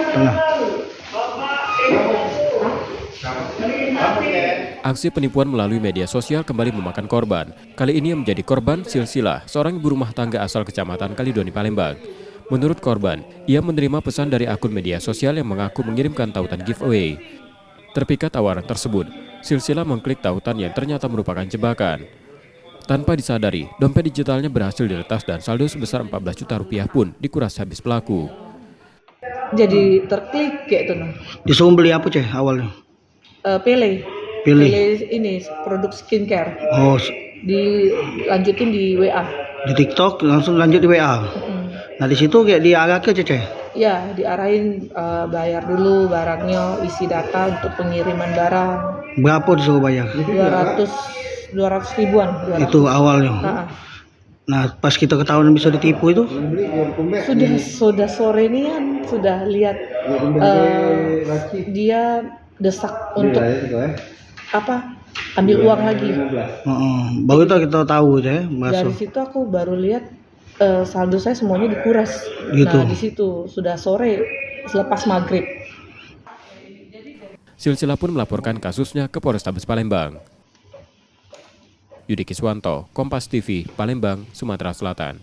Tengah. Aksi penipuan melalui media sosial kembali memakan korban. Kali ini yang menjadi korban Silsilah, seorang ibu rumah tangga asal Kecamatan Kalidoni, Palembang. Menurut korban, ia menerima pesan dari akun media sosial yang mengaku mengirimkan tautan giveaway. Terpikat tawaran tersebut, Silsilah mengklik tautan yang ternyata merupakan jebakan. Tanpa disadari, dompet digitalnya berhasil diretas dan saldo sebesar 14 juta rupiah pun dikuras habis pelaku. Jadi terklik kayak itu nah. Disuruh beli apa ceh awalnya? Pilih ini produk skincare, Oh, dilanjutin di WA. di TikTok langsung lanjut di WA. Nah di situ kayak diarah ke ceh. Ya, diarahin bayar dulu barangnya, isi data untuk pengiriman barang. Berapa disuruh bayar? 200 ribuan. 200. Itu awalnya. Nah pas kita ketahuan bisa ditipu itu? Sudah sore ini kan sudah lihat dia desak untuk ambil uang lagi. Baru itu kita tahu ceh. Dari situ aku baru lihat saldo saya semuanya dikuras. Gitu. Nah di situ sudah sore selepas maghrib. Silsilah pun melaporkan kasusnya ke Polrestabes Palembang. Yudi Kiswanto, Kompas TV, Palembang, Sumatera Selatan.